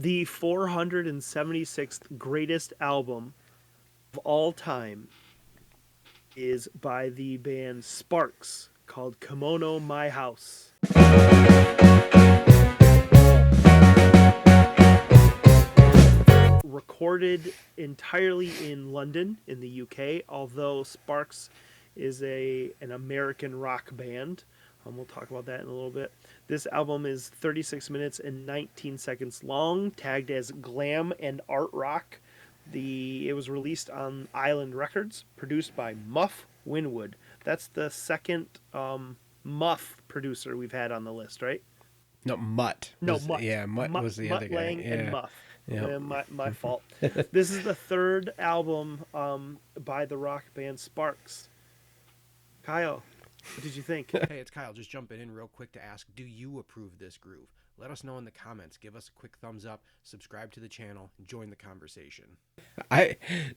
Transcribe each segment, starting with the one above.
The 476th greatest album of all time is by the band Sparks called Kimono My House. Recorded entirely in London in the UK, although Sparks is an American rock band. We'll talk about that in a little bit. This album is 36 minutes and 19 seconds long, tagged as glam and art rock. It was released on Island Records, produced by Muff Winwood. That's the second Muff producer we've had on the list, right? No, Mutt. No, Mutt. Yeah, Mutt was the other Mutt guy. Lang and Yeah. Muff. Yeah. My fault. This is the third album by the rock band Sparks. Kyle, what did you think? Hey, it's Kyle. Just jumping in real quick to ask, do you approve this groove? Let us know in the comments. Give us a quick thumbs up, subscribe to the channel, and join the conversation.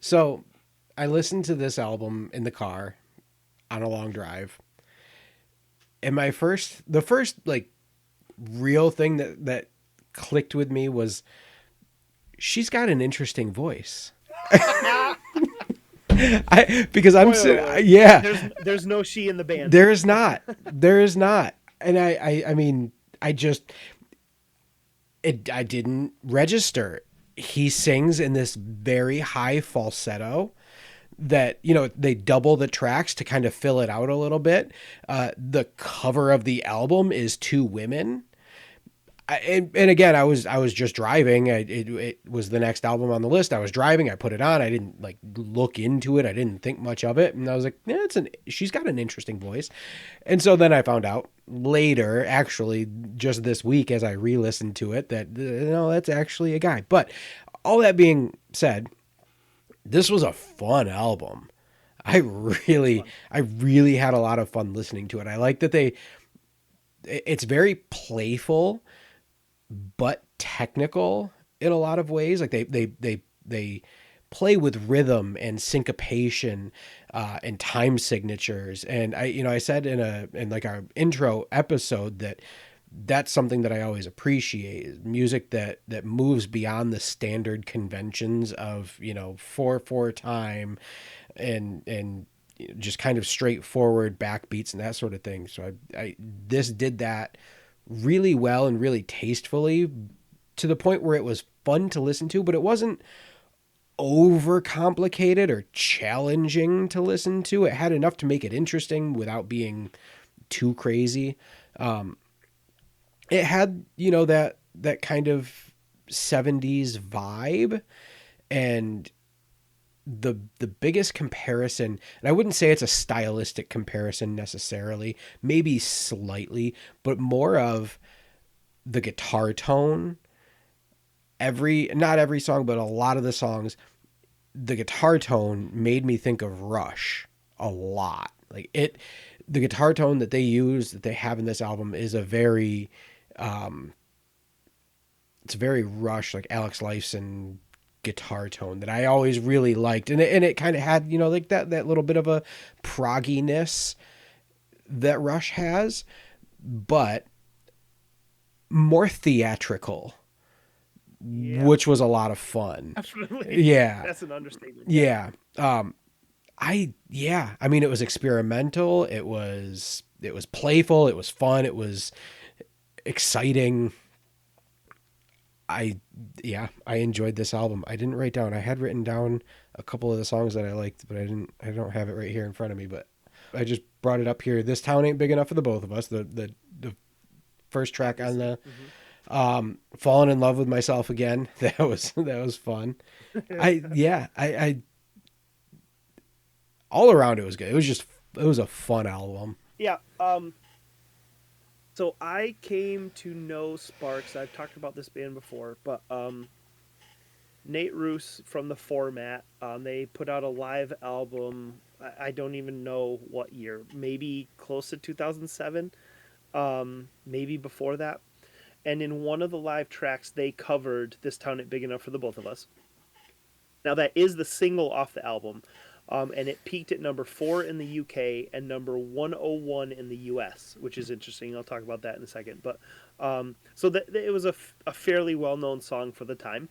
So I listened to this album in the car on a long drive. And the first like real thing that clicked with me was she's got an interesting voice. Because I'm yeah. There's no she in the band. There is not. And I mean, I didn't register. He sings in this very high falsetto that, they double the tracks to kind of fill it out a little bit. The cover of the album is two women. And again, I was just driving. It was the next album on the list. I was driving. I put it on. I didn't like look into it. I didn't think much of it. And I was like, yeah, she's got an interesting voice. And so then I found out later, actually, just this week, as I re-listened to it, that that's actually a guy. But all that being said, this was a fun album. I really had a lot of fun listening to it. I like that it's very playful, but technical in a lot of ways. Like they play with rhythm and syncopation and time signatures. And I said in like our intro episode that's something that I always appreciate, is music that moves beyond the standard conventions of 4/4 time and just kind of straightforward backbeats and that sort of thing. So this did that really well and really tastefully, to the point where it was fun to listen to, but it wasn't over complicated or challenging to listen to. It had enough to make it interesting without being too crazy. It had, that kind of 70s vibe, and the biggest comparison, and I wouldn't say it's a stylistic comparison necessarily, maybe slightly, but more of the guitar tone. Not every song, but a lot of the songs, the guitar tone made me think of Rush a lot. The guitar tone that they have in this album is a very, it's very Rush, like Alex Lifeson guitar tone that I always really liked. And it kind of had, like that little bit of a progginess that Rush has, but more theatrical, which was a lot of fun. Absolutely. Yeah. That's an understatement. Yeah. I mean, it was experimental. It was playful. It was fun. It was exciting. I enjoyed this album. I didn't write down. I had written down a couple of the songs that I liked, but I don't have it right here in front of me, but I just brought it up here. This Town Ain't Big Enough for the Both of Us. The first track on the Falling in Love with Myself Again. That was fun. I all around it was good. It was a fun album. Yeah. So I came to know Sparks. I've talked about this band before, but Nate Roos from The Format, they put out a live album. I don't even know what year. Maybe close to 2007. Maybe before that. And in one of the live tracks, they covered "This Town Ain't Big Enough for the Both of Us." Now that is the single off the album. and it peaked at number 4 in the UK and number 101 in the US, which is interesting. I'll talk about that in a second. But so it was a fairly well known song for the time.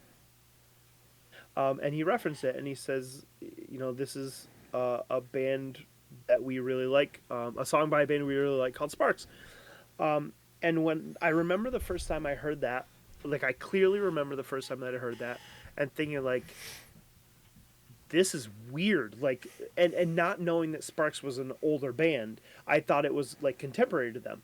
And he referenced it and he says, this is a band that we really like, a song by a band we really like called Sparks. And when I remember the first time I heard that, like I clearly remember the first time that I heard that and thinking like, this is weird, like, and not knowing that Sparks was an older band, I thought it was like contemporary to them,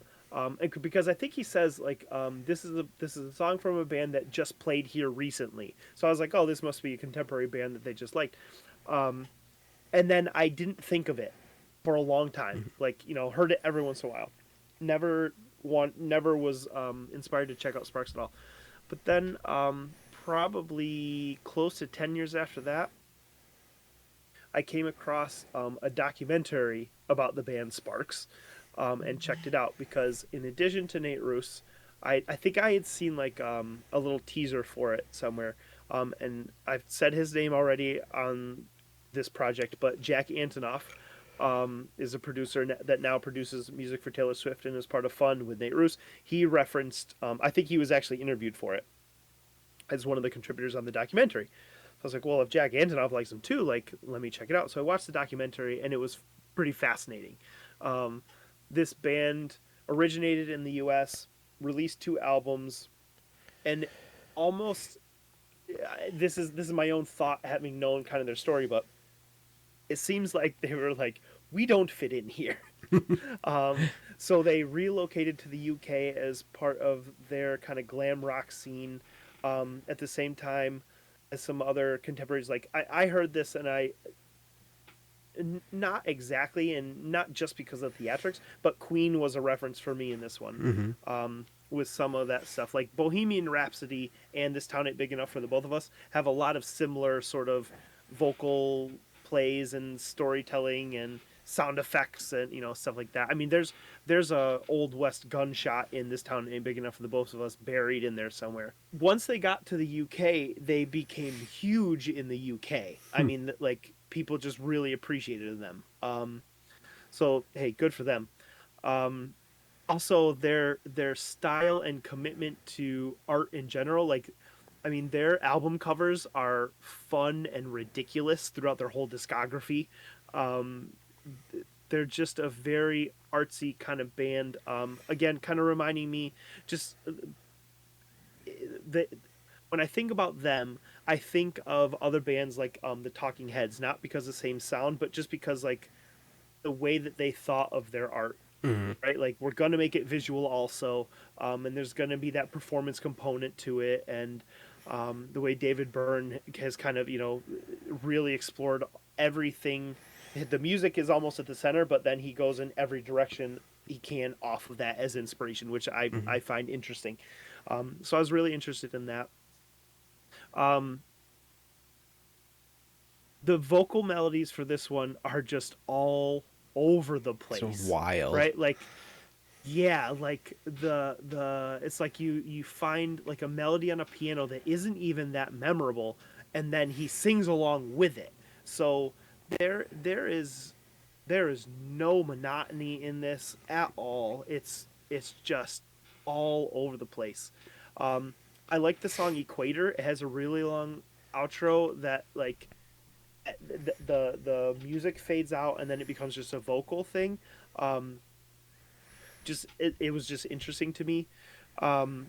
because I think he says like, this is a song from a band that just played here recently. So I was like, oh, this must be a contemporary band that they just liked, and then I didn't think of it for a long time, like heard it every once in a while, never was inspired to check out Sparks at all, but then probably close to 10 years after that I came across a documentary about the band Sparks, and checked it out because in addition to Nate Ruess, I think I had seen like a little teaser for it somewhere, and I've said his name already on this project, but Jack Antonoff is a producer that now produces music for Taylor Swift and is part of Fun with Nate Ruess. He referenced, I think he was actually interviewed for it as one of the contributors on the documentary. So I was like, well, if Jack Antonoff likes them too, like, let me check it out. So I watched the documentary, and it was pretty fascinating. This band originated in the U.S., released 2 albums, and almost this is my own thought, having known kind of their story, but it seems like they were like, we don't fit in here. So they relocated to the UK as part of their kind of glam rock scene. At the same time as some other contemporaries, like I heard this and not exactly, and not just because of theatrics, but Queen was a reference for me in this one. With some of that stuff, like Bohemian Rhapsody and This Town Ain't Big Enough for the Both of Us, have a lot of similar sort of vocal plays and storytelling and sound effects and stuff like that. I mean, there's a old west gunshot in This Town Ain't Big Enough for the Both of Us buried in there somewhere. Once they got to the UK, they became huge in the UK. I mean, like people just really appreciated them. So hey, good for them. Also, their style and commitment to art in general, like, I mean, their album covers are fun and ridiculous throughout their whole discography. Um, they're just a very artsy kind of band. Again, kind of reminding me, just that when I think about them, I think of other bands like the Talking Heads, not because of the same sound, but just because like the way that they thought of their art. Right, like we're gonna make it visual also, and there's gonna be that performance component to it, and the way David Byrne has kind of really explored everything. The music is almost at the center, but then he goes in every direction he can off of that as inspiration, which I find interesting. So I was really interested in that. Um, the vocal melodies for this one are just all over the It's place, wild. right? Like, yeah, like the it's like you find like a melody on a piano that isn't even that memorable, and then he sings along with it. So there is no monotony in this at all. It's just all over the place. Um, I like the song Equator. It has a really long outro that like the music fades out and then it becomes just a vocal thing. Um, it was just interesting to me. Um,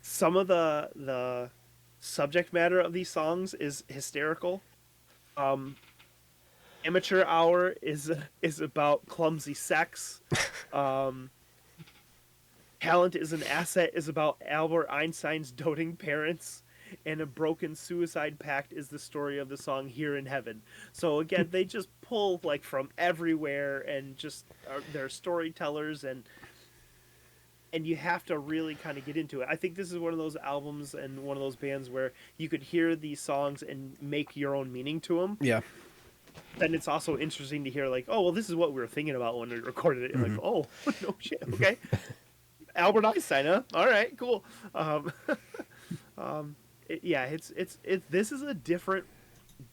some of the subject matter of these songs is hysterical. Um, Amateur Hour is about clumsy sex. Um, Talent is an Asset is about Albert Einstein's doting parents. And A Broken Suicide Pact is the story of the song Here in Heaven. So again, they just pull like from everywhere and just they're storytellers, and you have to really kind of get into it. I think this is one of those albums and one of those bands where you could hear these songs and make your own meaning to them. Yeah. Then it's also interesting to hear like, oh, well, this is what we were thinking about when we recorded it. And like, oh, no shit, okay. Albert Einstein, huh? All right, cool. Um, yeah, it's this is a different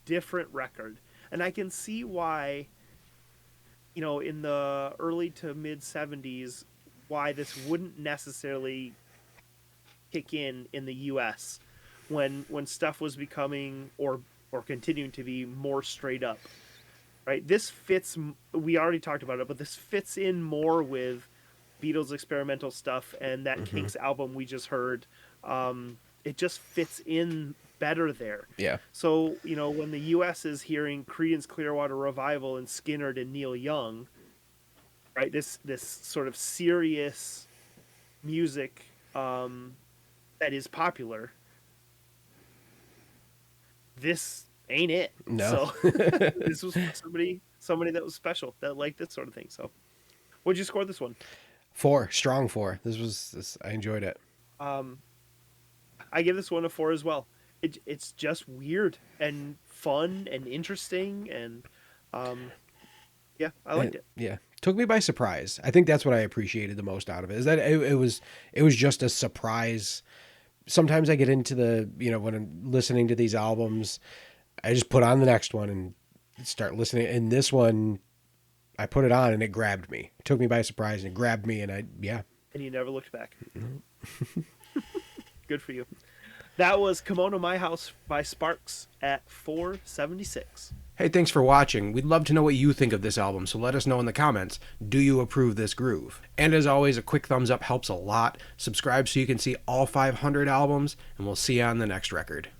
different record. And I can see why, in the early to mid 70s, why this wouldn't necessarily kick in the US when stuff was becoming or continuing to be more straight up. Right? This fits, we already talked about it, but this fits in more with Beatles experimental stuff and that Mm-hmm. Kinks album we just heard. It just fits in better there. Yeah. So, when the US is hearing Creedence Clearwater Revival and Skynyrd and Neil Young, right? This sort of serious music that is popular. This ain't it. No. So this was somebody that was special that liked this sort of thing. So, what'd you score this one? 4, strong 4. This I enjoyed it. I give this one a 4 as well. It's just weird and fun and interesting and yeah, I liked it. Yeah, took me by surprise. I think that's what I appreciated the most out of it, is that it was just a surprise. Sometimes I get into when I'm listening to these albums, I just put on the next one and start listening. And this one, I put it on and it grabbed me. It took me by surprise and it grabbed me, and And you never looked back. Good for you. That was Kimono My House by Sparks at 476. Hey, thanks for watching. We'd love to know what you think of this album, so let us know in the comments. Do you approve this groove? And as always, a quick thumbs up helps a lot. Subscribe so you can see all 500 albums, and we'll see you on the next record.